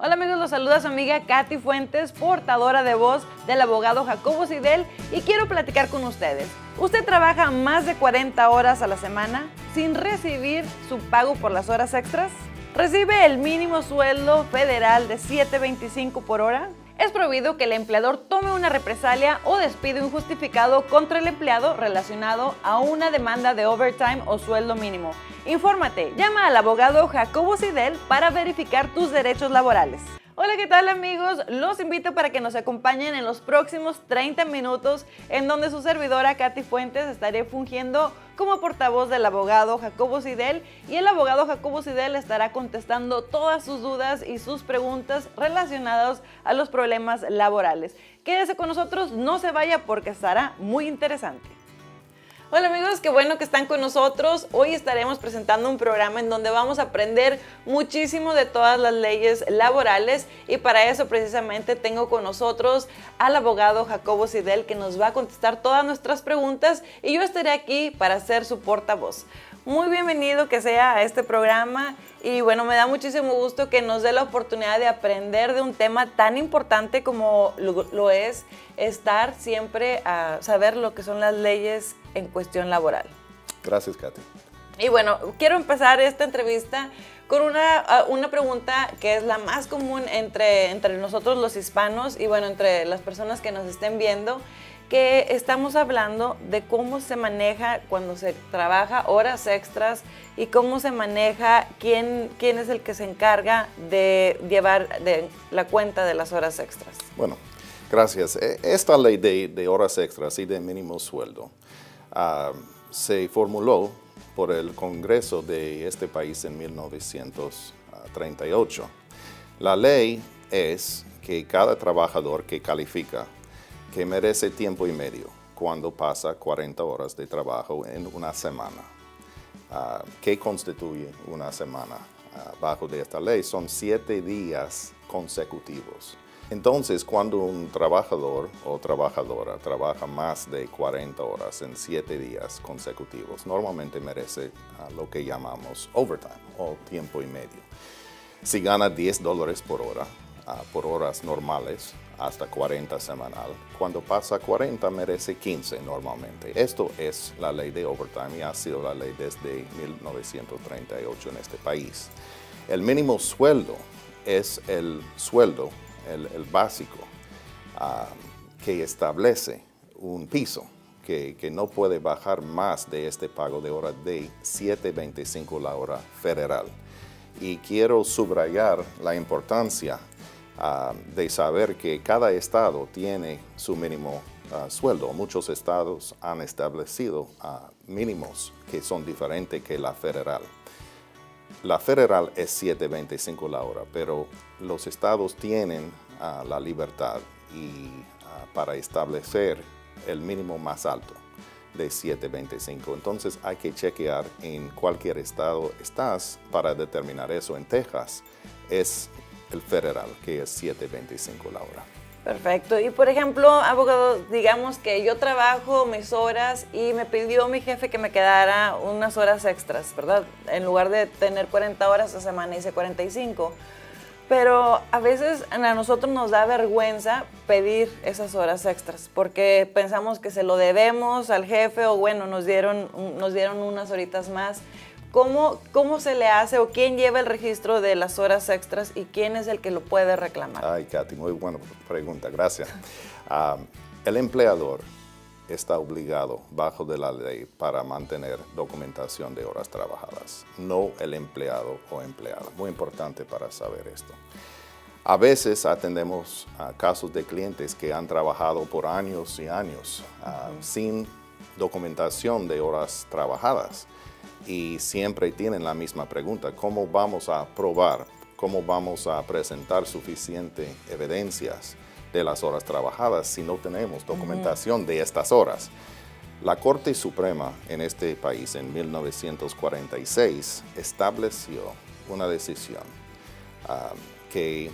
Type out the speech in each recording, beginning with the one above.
Hola amigos, los saluda su amiga Katy Fuentes, portadora de voz del abogado Jacobo Sidel, y quiero platicar con ustedes. ¿Usted trabaja más de 40 horas a la semana sin recibir su pago por las horas extras? ¿Recibe el mínimo sueldo federal de $7.25 por hora? Es prohibido que el empleador tome una represalia o despido injustificado contra el empleado relacionado a una demanda de overtime o sueldo mínimo. Infórmate, llama al abogado Jacobo Sidel para verificar tus derechos laborales. Hola, ¿qué tal amigos? Los invito para que nos acompañen en los próximos 30 minutos en donde su servidora Katy Fuentes estaré fungiendo como portavoz del abogado Jacobo Sidel, y el abogado Jacobo Sidel estará contestando todas sus dudas y sus preguntas relacionadas a los problemas laborales. Quédese con nosotros, no se vaya porque estará muy interesante. Hola amigos, qué bueno que están con nosotros. Hoy estaremos presentando un programa en donde vamos a aprender muchísimo de todas las leyes laborales, y para eso precisamente tengo con nosotros al abogado Jacobo Sidel, que nos va a contestar todas nuestras preguntas, y yo estaré aquí para ser su portavoz. Muy bienvenido que sea a este programa, y bueno, me da muchísimo gusto que nos dé la oportunidad de aprender de un tema tan importante como lo es estar siempre a saber lo que son las leyes en cuestión laboral. Gracias, Katy. Y bueno, quiero empezar esta entrevista con una pregunta que es la más común entre nosotros los hispanos y bueno, entre las personas que nos estén viendo, que estamos hablando de cómo se maneja cuando se trabaja horas extras y cómo se maneja, quién es el que se encarga de llevar la cuenta de las horas extras. Bueno, gracias. Esta ley de horas extras y de mínimo sueldo se formuló por el Congreso de este país en 1938. La ley es que cada trabajador que califica, que merece tiempo y medio cuando pasa 40 horas de trabajo en una semana. ¿Qué constituye una semana? Bajo de esta ley son 7 días consecutivos. Entonces, cuando un trabajador o trabajadora trabaja más de 40 horas en 7 días consecutivos, normalmente merece lo que llamamos overtime o tiempo y medio. Si gana $10 por hora, por horas normales, hasta 40 semanal. Cuando pasa 40 merece 15 normalmente. Esto es la ley de overtime y ha sido la ley desde 1938 en este país. El mínimo sueldo es el sueldo, el básico, que establece un piso que no puede bajar más de este pago de hora de $7.25 la hora federal. Y quiero subrayar la importancia de saber que cada estado tiene su mínimo sueldo. Muchos estados han establecido mínimos que son diferentes que la federal. La federal es $7.25 la hora, pero los estados tienen la libertad para establecer el mínimo más alto de $7.25. Entonces hay que chequear en cualquier estado estás para determinar eso. En Texas es el federal, que es $7.25 la hora. Perfecto. Y por ejemplo, abogado, digamos que yo trabajo mis horas y me pidió mi jefe que me quedara unas horas extras, ¿verdad? En lugar de tener 40 horas a semana, hice 45. Pero a veces a nosotros nos da vergüenza pedir esas horas extras porque pensamos que se lo debemos al jefe, o bueno, nos dieron unas horitas más. ¿Cómo se le hace, o quién lleva el registro de las horas extras y quién es el que lo puede reclamar? Ay, Katy, muy buena pregunta, gracias. El empleador está obligado bajo de la ley para mantener documentación de horas trabajadas, no el empleado o empleada. Muy importante para saber esto. A veces atendemos casos de clientes que han trabajado por años y años sin documentación de horas trabajadas. Y siempre tienen la misma pregunta: ¿cómo vamos a probar? ¿Cómo vamos a presentar suficiente evidencias de las horas trabajadas si no tenemos documentación de estas horas? La Corte Suprema en este país en 1946 estableció una decisión que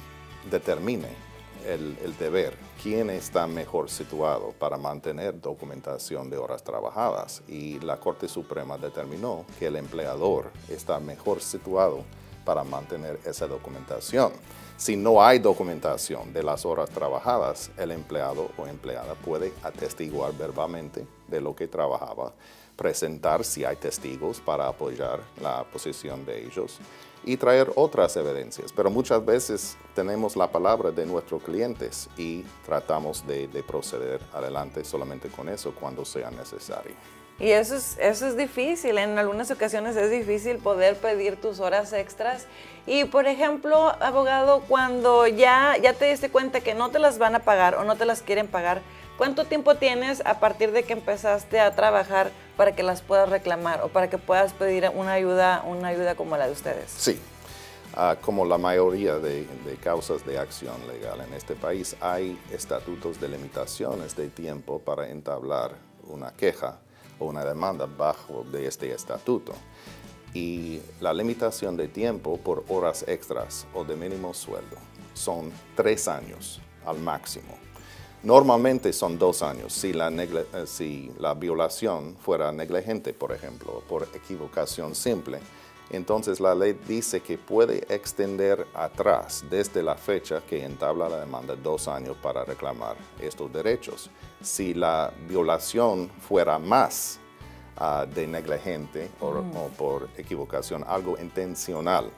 determine el deber, quién está mejor situado para mantener documentación de horas trabajadas, y la Corte Suprema determinó que el empleador está mejor situado para mantener esa documentación. Si no hay documentación de las horas trabajadas, el empleado o empleada puede atestiguar verbalmente de lo que trabajaba, presentar si hay testigos para apoyar la posición de ellos y traer otras evidencias. Pero muchas veces tenemos la palabra de nuestros clientes y tratamos de proceder adelante solamente con eso cuando sea necesario. Y eso es difícil, en algunas ocasiones es difícil poder pedir tus horas extras. Y por ejemplo, abogado, cuando ya te diste cuenta que no te las van a pagar o no te las quieren pagar, ¿cuánto tiempo tienes a partir de que empezaste a trabajar para que las puedas reclamar o para que puedas pedir una ayuda como la de ustedes? Sí. Como la mayoría de causas de acción legal en este país, hay estatutos de limitaciones de tiempo para entablar una queja o una demanda bajo de este estatuto. Y la limitación de tiempo por horas extras o de mínimo sueldo son 3 años al máximo. Normalmente son 2 años si la violación fuera negligente, por ejemplo, por equivocación simple. Entonces la ley dice que puede extender atrás desde la fecha que entabla la demanda 2 años para reclamar estos derechos. Si la violación fuera más de negligente o por equivocación, algo intencional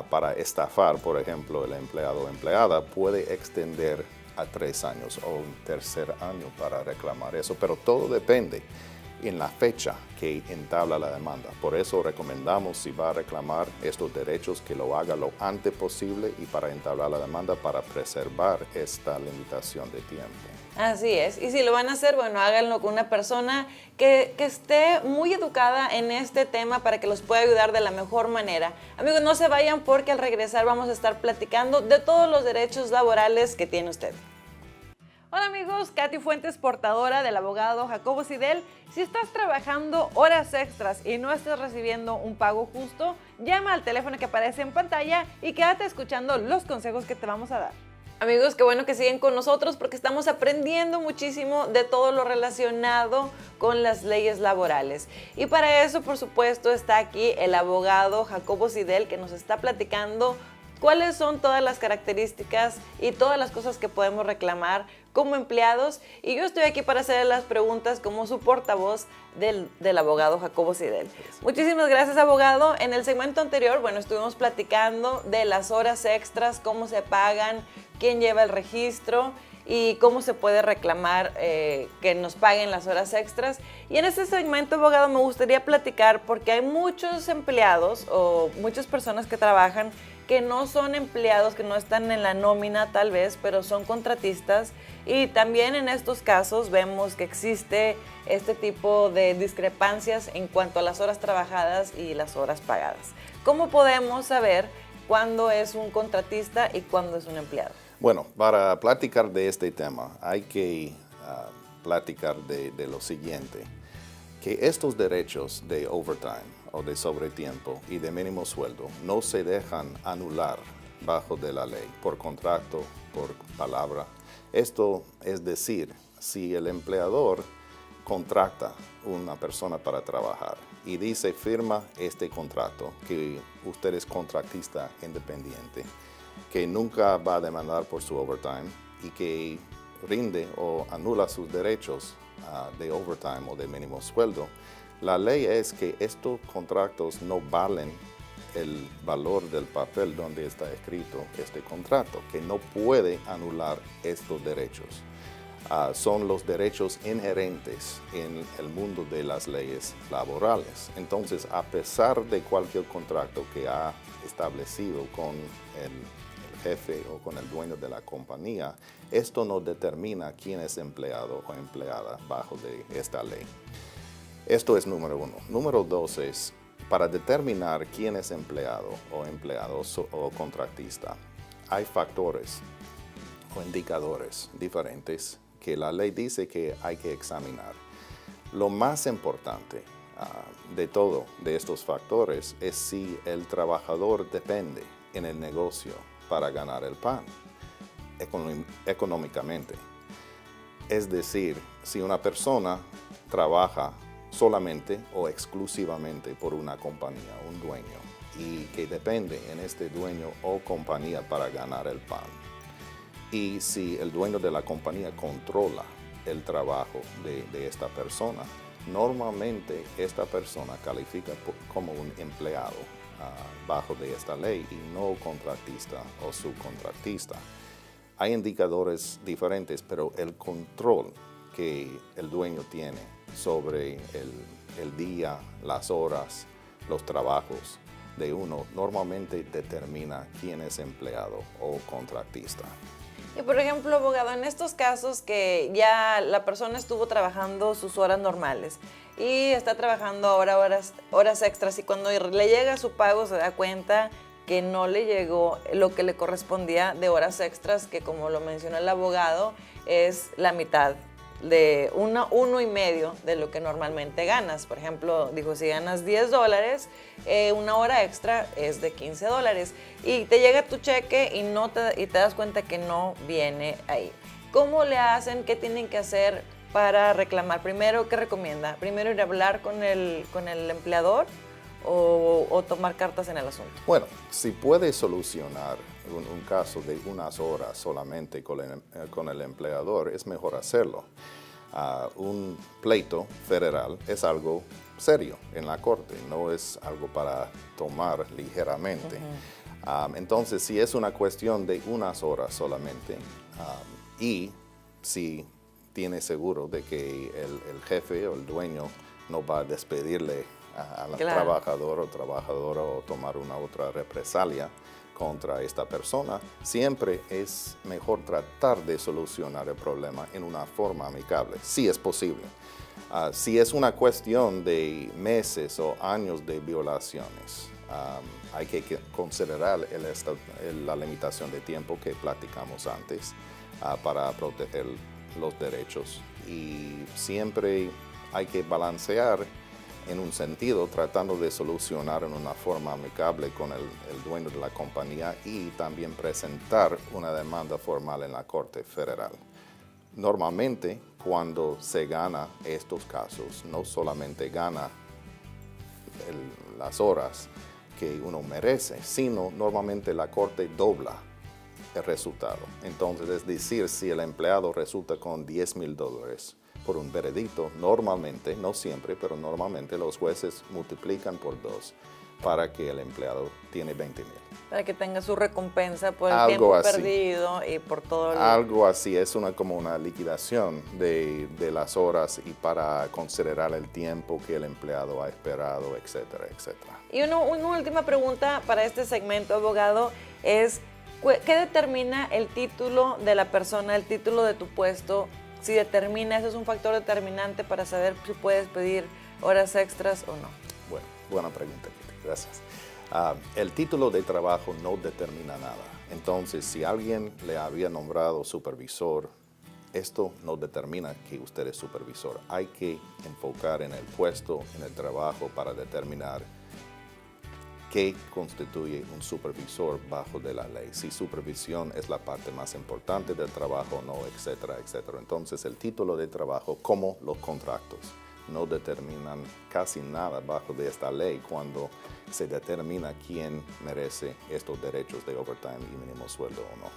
para estafar, por ejemplo, el empleado o empleada, puede extender a 3 años o un tercer año para reclamar eso, pero todo depende en la fecha que entabla la demanda. Por eso recomendamos, si va a reclamar estos derechos, que lo haga lo antes posible y para entablar la demanda para preservar esta limitación de tiempo. Así es, y si lo van a hacer, bueno, háganlo con una persona que esté muy educada en este tema para que los pueda ayudar de la mejor manera. Amigos, no se vayan porque al regresar vamos a estar platicando de todos los derechos laborales que tiene usted. Hola amigos, Katy Fuentes, portadora del abogado Jacobo Sidel. Si estás trabajando horas extras y no estás recibiendo un pago justo, llama al teléfono que aparece en pantalla y quédate escuchando los consejos que te vamos a dar. Amigos, qué bueno que siguen con nosotros porque estamos aprendiendo muchísimo de todo lo relacionado con las leyes laborales. Y para eso, por supuesto, está aquí el abogado Jacobo Sidel, que nos está platicando cuáles son todas las características y todas las cosas que podemos reclamar como empleados. Y yo estoy aquí para hacer las preguntas como su portavoz del abogado Jacobo Sidel. Muchísimas gracias, abogado. En el segmento anterior, bueno, estuvimos platicando de las horas extras, cómo se pagan, quién lleva el registro y cómo se puede reclamar que nos paguen las horas extras. Y en este segmento, abogado, me gustaría platicar porque hay muchos empleados o muchas personas que trabajan que no son empleados, que no están en la nómina tal vez, pero son contratistas. Y también en estos casos vemos que existe este tipo de discrepancias en cuanto a las horas trabajadas y las horas pagadas. ¿Cómo podemos saber cuándo es un contratista y cuándo es un empleado? Bueno, para platicar de este tema hay que platicar de lo siguiente, que estos derechos de overtime o de sobretiempo y de mínimo sueldo no se dejan anular bajo de la ley, por contrato, por palabra. Esto es decir, si el empleador contrata una persona para trabajar y dice firma este contrato, que usted es contratista independiente, que nunca va a demandar por su overtime y que rinde o anula sus derechos de overtime o de mínimo sueldo, la ley es que estos contratos no valen el valor del papel donde está escrito este contrato, que no puede anular estos derechos. Son los derechos inherentes en el mundo de las leyes laborales. Entonces, a pesar de cualquier contrato que ha establecido con el jefe o con el dueño de la compañía, esto no determina quién es empleado o empleada bajo de esta ley. Esto es número 1. Número 2 es, para determinar quién es empleado o contratista, hay factores o indicadores diferentes que la ley dice que hay que examinar. Lo más importante de todo de estos factores es si el trabajador depende en el negocio para ganar el pan económicamente. Es decir, si una persona trabaja solamente o exclusivamente por una compañía, un dueño, y que depende en este dueño o compañía para ganar el pan. Y si el dueño de la compañía controla el trabajo de esta persona, normalmente esta persona califica como un empleado bajo de esta ley y no contratista o subcontratista. Hay indicadores diferentes, pero el control que el dueño tiene sobre el día, las horas, los trabajos de uno, normalmente determina quién es empleado o contratista. Y por ejemplo, abogado, en estos casos que ya la persona estuvo trabajando sus horas normales y está trabajando ahora horas extras y cuando le llega su pago se da cuenta que no le llegó lo que le correspondía de horas extras, que como lo mencionó el abogado, es la mitad de uno y medio de lo que normalmente ganas. Por ejemplo, dijo, si ganas $10, una hora extra es de $15 y te llega tu cheque y te das cuenta que no viene ahí. ¿Cómo le hacen? ¿Qué tienen que hacer para reclamar? Primero, ¿qué recomienda? ¿Primero ir a hablar con el empleador o tomar cartas en el asunto? Bueno, si puede solucionar un caso de unas horas solamente con el empleador, es mejor hacerlo. Un pleito federal es algo serio en la corte, no es algo para tomar ligeramente. Entonces, si es una cuestión de unas horas solamente y si tiene seguro de que el jefe o el dueño no va a despedirle al trabajador o trabajadora o tomar una otra represalia contra esta persona, siempre es mejor tratar de solucionar el problema en una forma amigable, si es posible. Si es una cuestión de meses o años de violaciones, hay que considerar la limitación de tiempo que platicamos antes para proteger los derechos. Y siempre hay que balancear en un sentido, tratando de solucionar en una forma amigable con el dueño de la compañía y también presentar una demanda formal en la Corte Federal. Normalmente, cuando se gana estos casos, no solamente gana las horas que uno merece, sino normalmente la Corte dobla el resultado. Entonces, es decir, si el empleado resulta con $10,000 por un veredicto, normalmente, no siempre, pero normalmente los jueces multiplican por 2 para que el empleado tiene $20,000. Para que tenga su recompensa por el tiempo perdido y por todo el... Algo así, es como una liquidación de las horas y para considerar el tiempo que el empleado ha esperado, etcétera, etcétera. Y una última pregunta para este segmento, abogado, es ¿qué determina el título de la persona, el título de tu puesto? Si determina, eso es un factor determinante para saber si puedes pedir horas extras o no. Bueno, buena pregunta, gracias. El título de trabajo no determina nada. Entonces, si alguien le había nombrado supervisor, esto no determina que usted es supervisor. Hay que enfocar en el puesto, en el trabajo, para determinar qué constituye un supervisor bajo de la ley. Si supervisión es la parte más importante del trabajo o no, etcétera, etcétera. Entonces, el título de trabajo, como los contratos, no determinan casi nada bajo de esta ley cuando se determina quién merece estos derechos de overtime y mínimo sueldo o no.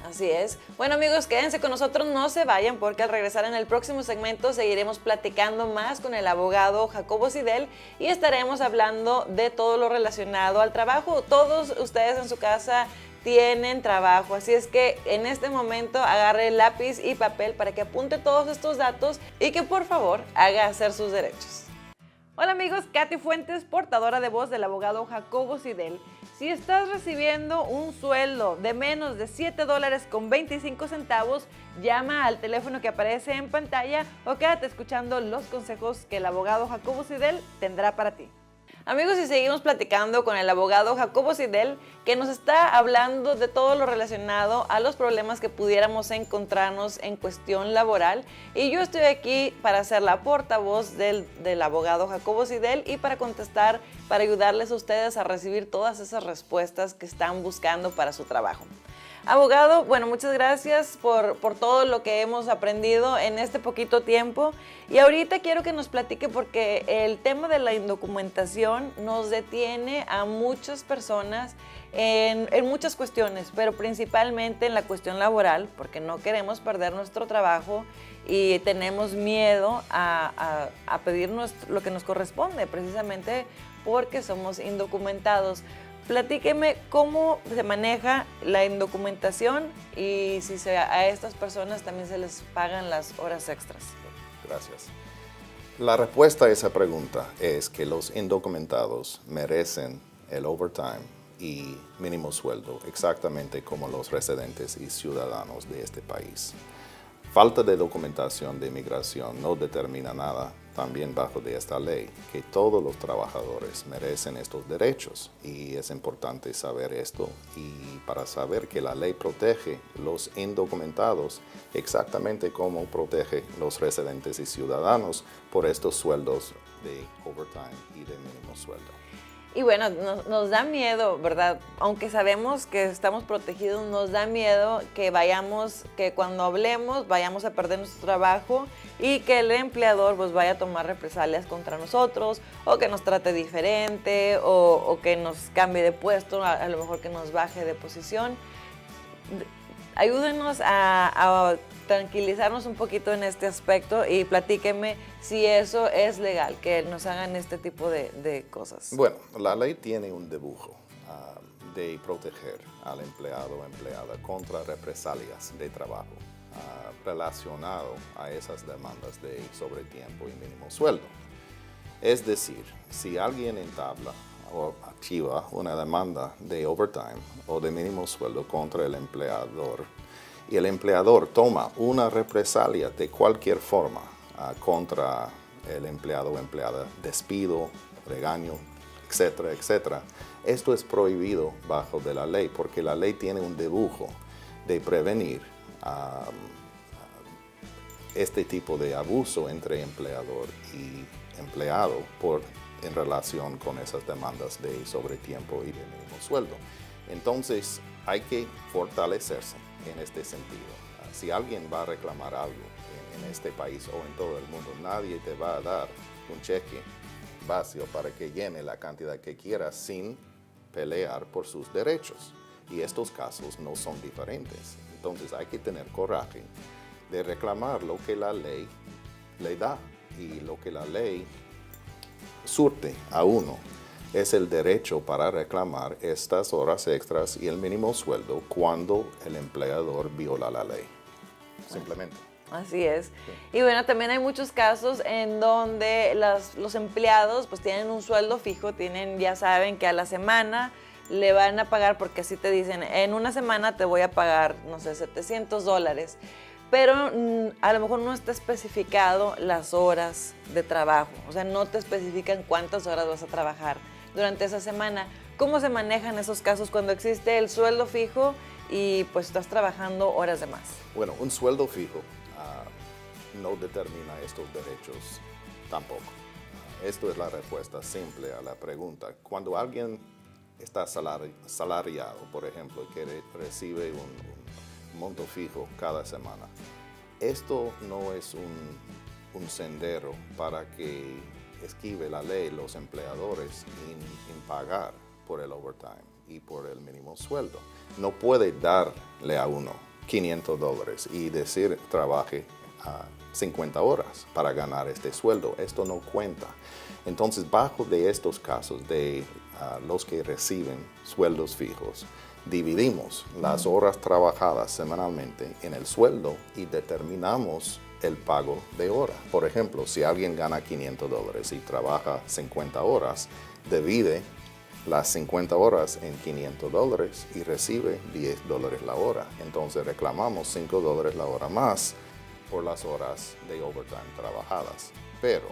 Así es. Bueno, amigos, quédense con nosotros, no se vayan, porque al regresar en el próximo segmento seguiremos platicando más con el abogado Jacobo Sidel y estaremos hablando de todo lo relacionado al trabajo. Todos ustedes en su casa tienen trabajo, así es que en este momento agarre lápiz y papel para que apunte todos estos datos y que por favor haga hacer sus derechos. Hola amigos, Katy Fuentes, portadora de voz del abogado Jacobo Sidel. Si estás recibiendo un sueldo de menos de $7.25, llama al teléfono que aparece en pantalla o quédate escuchando los consejos que el abogado Jacobo Sidel tendrá para ti. Amigos, y seguimos platicando con el abogado Jacobo Sidel, que nos está hablando de todo lo relacionado a los problemas que pudiéramos encontrarnos en cuestión laboral. Y yo estoy aquí para ser la portavoz del abogado Jacobo Sidel y para contestar, para ayudarles a ustedes a recibir todas esas respuestas que están buscando para su trabajo. Abogado, bueno, muchas gracias por todo lo que hemos aprendido en este poquito tiempo. Y ahorita quiero que nos platique porque el tema de la indocumentación nos detiene a muchas personas en muchas cuestiones, pero principalmente en la cuestión laboral, porque no queremos perder nuestro trabajo y tenemos miedo a pedir lo que nos corresponde, precisamente porque somos indocumentados. Platíqueme cómo se maneja la indocumentación y si a estas personas también se les pagan las horas extras. Gracias. La respuesta a esa pregunta es que los indocumentados merecen el overtime y mínimo sueldo exactamente como los residentes y ciudadanos de este país. Falta de documentación de inmigración no determina nada, también bajo de esta ley, que todos los trabajadores merecen estos derechos y es importante saber esto y para saber que la ley protege los indocumentados exactamente como protege los residentes y ciudadanos por estos sueldos de overtime y de mínimo sueldo. Y bueno, nos da miedo, ¿verdad? Aunque sabemos que estamos protegidos, nos da miedo que cuando hablemos vayamos a perder nuestro trabajo y que el empleador pues vaya a tomar represalias contra nosotros o que nos trate diferente o que nos cambie de puesto, a lo mejor que nos baje de posición. Ayúdenos a tranquilizarnos un poquito en este aspecto y platíqueme si eso es legal, que nos hagan este tipo de cosas. Bueno, la ley tiene un dibujo de proteger al empleado o empleada contra represalias de trabajo relacionado a esas demandas de sobretiempo y mínimo sueldo. Es decir, si alguien entabla o archiva una demanda de overtime o de mínimo sueldo contra el empleador y el empleador toma una represalia de cualquier forma contra el empleado o empleada, despido, regaño, etcétera, etcétera, esto es prohibido bajo de la ley porque la ley tiene un dibujo de prevenir este tipo de abuso entre empleador y empleado en relación con esas demandas de sobretiempo y de mínimo sueldo. Entonces, hay que fortalecerse en este sentido. Si alguien va a reclamar algo en este país o en todo el mundo, nadie te va a dar un cheque vacío para que llene la cantidad que quieras sin pelear por sus derechos. Y estos casos no son diferentes. Entonces, hay que tener coraje de reclamar lo que la ley le da y lo que la ley surte a uno es el derecho para reclamar estas horas extras y el mínimo sueldo cuando el empleador viola la ley. Simplemente. Así es. Sí. Y bueno, también hay muchos casos en donde los empleados pues tienen un sueldo fijo, ya saben que a la semana le van a pagar, porque así te dicen, en una semana te voy a pagar, no sé, $700. Pero a lo mejor no está especificado las horas de trabajo, o sea, no te especifican cuántas horas vas a trabajar durante esa semana. ¿Cómo se manejan esos casos cuando existe el sueldo fijo y pues estás trabajando horas de más? Bueno, un sueldo fijo no determina estos derechos tampoco. Esto es la respuesta simple a la pregunta. Cuando alguien está salariado, por ejemplo, que recibe un monto fijo cada semana, esto no es un sendero para que esquive la ley los empleadores en pagar por el overtime y por el mínimo sueldo. No puede darle a uno $500 y decir trabaje 50 horas para ganar este sueldo. Esto no cuenta. Entonces, bajo de estos casos de los que reciben sueldos fijos, dividimos las horas trabajadas semanalmente en el sueldo y determinamos el pago de hora. Por ejemplo, si alguien gana $500 y trabaja 50 horas, divide las 50 horas en $500 y recibe $10 la hora. Entonces reclamamos $5 la hora más por las horas de overtime trabajadas. Pero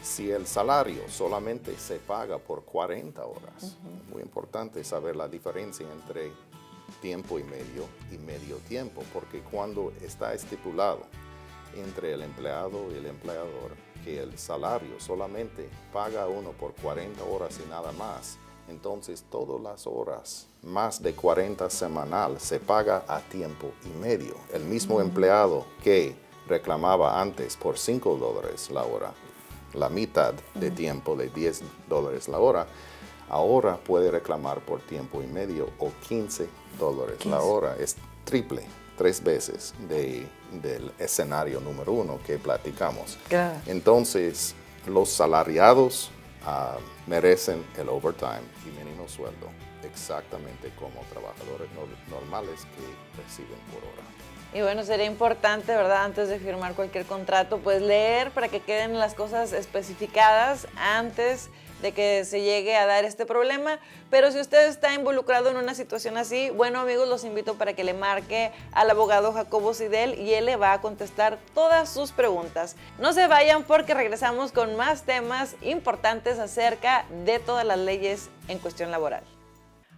si el salario solamente se paga por 40 horas, muy importante saber la diferencia entre tiempo y medio tiempo, porque cuando está estipulado entre el empleado y el empleador que el salario solamente paga a uno por 40 horas y nada más, Entonces, todas las horas, más de 40 semanal, se paga a tiempo y medio. El mismo empleado que reclamaba antes por $5 la hora, la mitad de tiempo de $10 la hora, ahora puede reclamar por tiempo y medio o $15 la hora. Es triple, 3 veces del escenario número 1 que platicamos. Claro. Entonces, los salariados merecen el overtime y mínimo sueldo, exactamente como trabajadores normales que reciben por hora. Y bueno, sería importante, ¿verdad?, antes de firmar cualquier contrato, pues leer para que queden las cosas especificadas antes de que se llegue a dar este problema. Pero si usted está involucrado en una situación así, bueno, amigos, los invito para que le marque al abogado Jacobo Sidel y él le va a contestar todas sus preguntas. No se vayan porque regresamos con más temas importantes acerca de todas las leyes en cuestión laboral.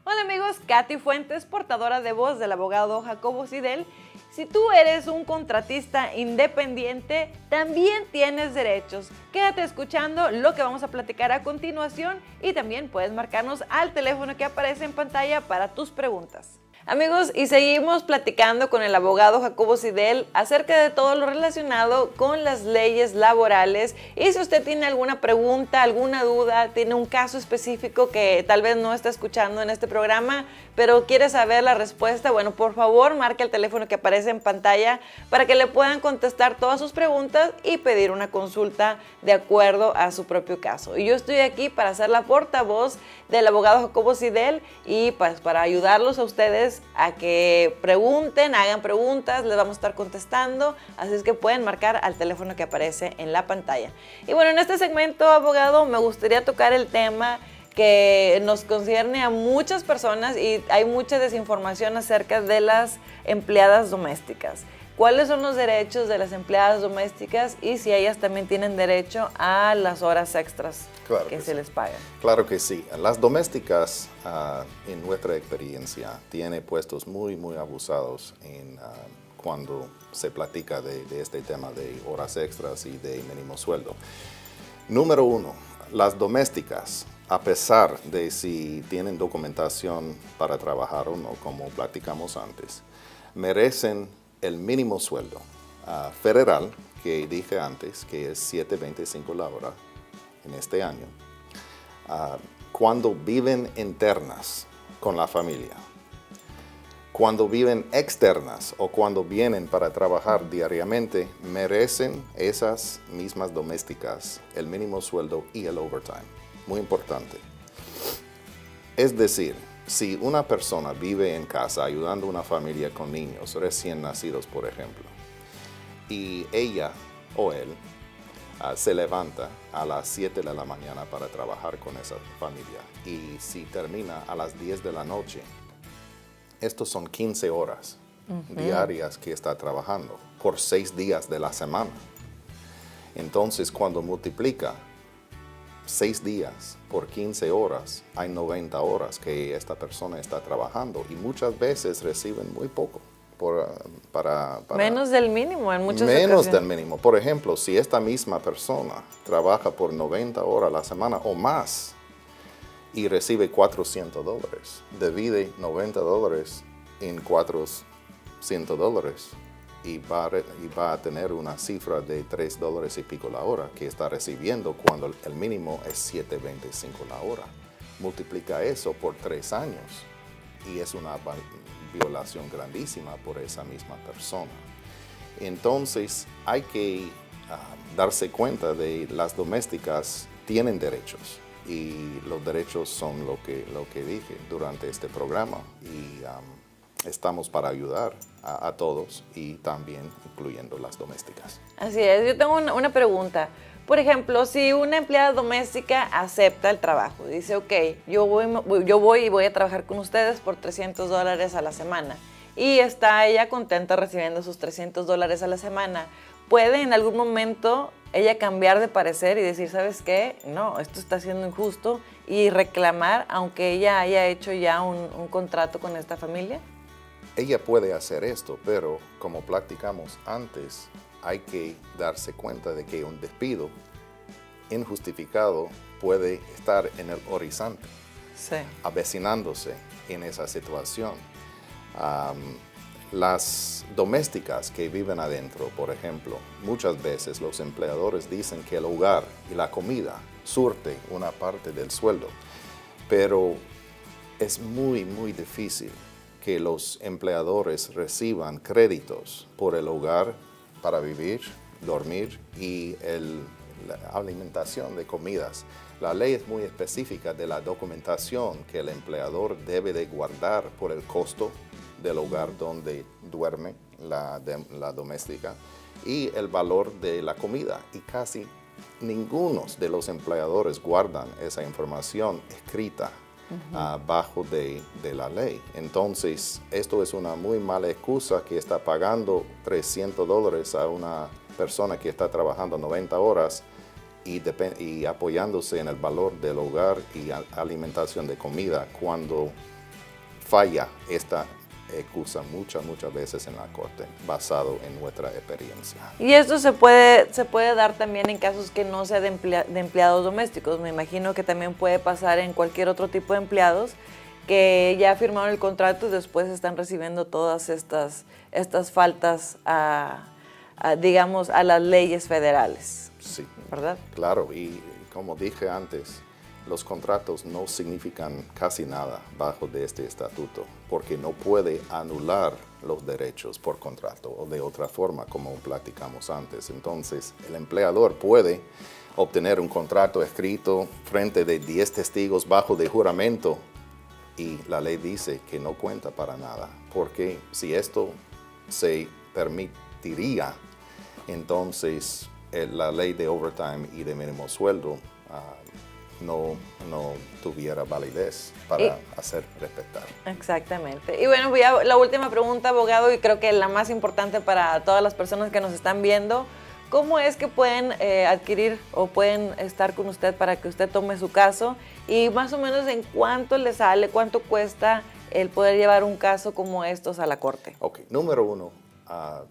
Hola amigos, Katy Fuentes, portadora de voz del abogado Jacobo Sidel. Si tú eres un contratista independiente, también tienes derechos. Quédate escuchando lo que vamos a platicar a continuación y también puedes marcarnos al teléfono que aparece en pantalla para tus preguntas. Amigos, y seguimos platicando con el abogado Jacobo Sidel acerca de todo lo relacionado con las leyes laborales. Y si usted tiene alguna pregunta, alguna duda, tiene un caso específico que tal vez no está escuchando en este programa, pero quiere saber la respuesta, bueno, por favor, marque el teléfono que aparece en pantalla para que le puedan contestar todas sus preguntas y pedir una consulta de acuerdo a su propio caso. Y yo estoy aquí para ser la portavoz del abogado Jacobo Sidel y pues para ayudarlos a ustedes a que pregunten, hagan preguntas, les vamos a estar contestando, así es que pueden marcar al teléfono que aparece en la pantalla. Y bueno, en este segmento, abogado, me gustaría tocar el tema que nos concierne a muchas personas y hay mucha desinformación acerca de las empleadas domésticas. ¿Cuáles son los derechos de las empleadas domésticas y si ellas también tienen derecho a las horas extras que se les pagan? Claro que sí. Las domésticas, en nuestra experiencia, tienen puestos muy, muy abusados cuando se platica de este tema de horas extras y de mínimo sueldo. Número 1, las domésticas, a pesar de si tienen documentación para trabajar o no, como platicamos antes, merecen el mínimo sueldo federal, que dije antes, que es $7.25 la hora en este año, cuando viven internas con la familia. Cuando viven externas o cuando vienen para trabajar diariamente, merecen esas mismas domésticas el mínimo sueldo y el overtime. Muy importante. Es decir, si una persona vive en casa ayudando a una familia con niños recién nacidos, por ejemplo, y ella o él se levanta a las 7 de la mañana para trabajar con esa familia y si termina a las 10 de la noche, estos son 15 horas diarias que está trabajando por 6 días de la semana. Entonces, cuando multiplica 6 días por 15 horas, hay 90 horas que esta persona está trabajando y muchas veces reciben muy poco. Para menos del mínimo en muchas ocasiones. Menos del mínimo. Por ejemplo, si esta misma persona trabaja por 90 horas a la semana o más y recibe $400, divide $90 en $400 y va a tener una cifra de $3 y pico la hora que está recibiendo cuando el mínimo es $7.25 la hora. Multiplica eso por 3 años y es una violación grandísima por esa misma persona. Entonces hay que darse cuenta de las domésticas tienen derechos y los derechos son lo que dije durante este programa y estamos para ayudar a todos y también incluyendo las domésticas. Así es, yo tengo una pregunta. Por ejemplo, si una empleada doméstica acepta el trabajo, dice, ok, yo voy y voy a trabajar con ustedes por $300 a la semana y está ella contenta recibiendo sus $300 a la semana, ¿puede en algún momento ella cambiar de parecer y decir, ¿sabes qué? No, esto está siendo injusto y reclamar aunque ella haya hecho ya un contrato con esta familia? Ella puede hacer esto, pero como platicamos antes, hay que darse cuenta de que un despido injustificado puede estar en el horizonte. Sí. avecinándose en esa situación. Las domésticas que viven adentro, por ejemplo, muchas veces los empleadores dicen que el hogar y la comida surte una parte del sueldo, pero es muy, muy difícil que los empleadores reciban créditos por el hogar para vivir, dormir y la alimentación de comidas. La ley es muy específica de la documentación que el empleador debe de guardar por el costo del hogar donde duerme la doméstica y el valor de la comida. Y casi ninguno de los empleadores guardan esa información escrita bajo de la ley. Entonces, esto es una muy mala excusa que está pagando $300 a una persona que está trabajando 90 horas y apoyándose en el valor del hogar y alimentación de comida cuando falla esta excusa muchas veces en la corte, basado en nuestra experiencia. Y esto se puede dar también en casos que no sea de empleados domésticos. Me imagino que también puede pasar en cualquier otro tipo de empleados que ya firmaron el contrato y después están recibiendo todas estas faltas digamos, a las leyes federales. Sí, ¿verdad? Claro, y como dije antes, los contratos no significan casi nada bajo de este estatuto, porque no puede anular los derechos por contrato o de otra forma, como platicamos antes. Entonces, el empleador puede obtener un contrato escrito frente de 10 testigos bajo de juramento y la ley dice que no cuenta para nada, porque si esto se permitiría, entonces la ley de overtime y de mínimo sueldo no tuviera validez para hacer respetar. Exactamente. Y bueno, la última pregunta, abogado, y creo que la más importante para todas las personas que nos están viendo, ¿cómo es que pueden adquirir o pueden estar con usted para que usted tome su caso? Y más o menos en cuánto le sale, cuánto cuesta el poder llevar un caso como estos a la corte. Ok, número uno,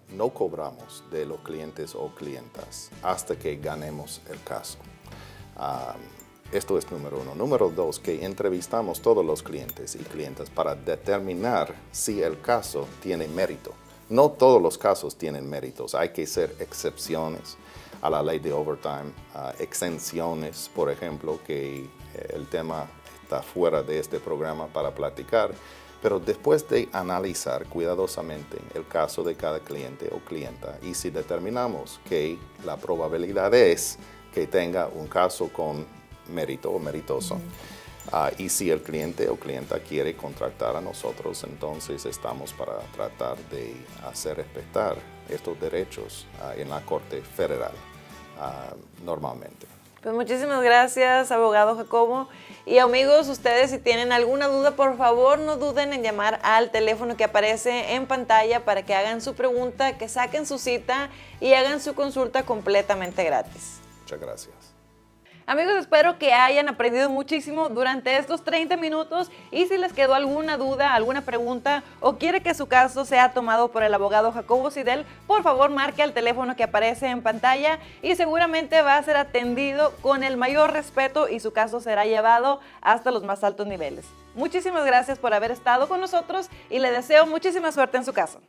no cobramos de los clientes o clientas hasta que ganemos el caso. Esto es número uno. Número dos, que entrevistamos todos los clientes y clientas para determinar si el caso tiene mérito. No todos los casos tienen méritos. Hay que ser excepciones a la ley de overtime, exenciones, por ejemplo, que el tema está fuera de este programa para platicar. Pero después de analizar cuidadosamente el caso de cada cliente o clienta y si determinamos que la probabilidad es que tenga un caso con mérito o meritoso, y si el cliente o clienta quiere contratar a nosotros, entonces estamos para tratar de hacer respetar estos derechos en la Corte Federal normalmente. Pues muchísimas gracias, abogado Jacobo. Y amigos, ustedes si tienen alguna duda, por favor no duden en llamar al teléfono que aparece en pantalla para que hagan su pregunta, que saquen su cita y hagan su consulta completamente gratis. Muchas gracias. Amigos, espero que hayan aprendido muchísimo durante estos 30 minutos y si les quedó alguna duda, alguna pregunta o quiere que su caso sea tomado por el abogado Jacobo Sidel, por favor marque al teléfono que aparece en pantalla y seguramente va a ser atendido con el mayor respeto y su caso será llevado hasta los más altos niveles. Muchísimas gracias por haber estado con nosotros y le deseo muchísima suerte en su caso.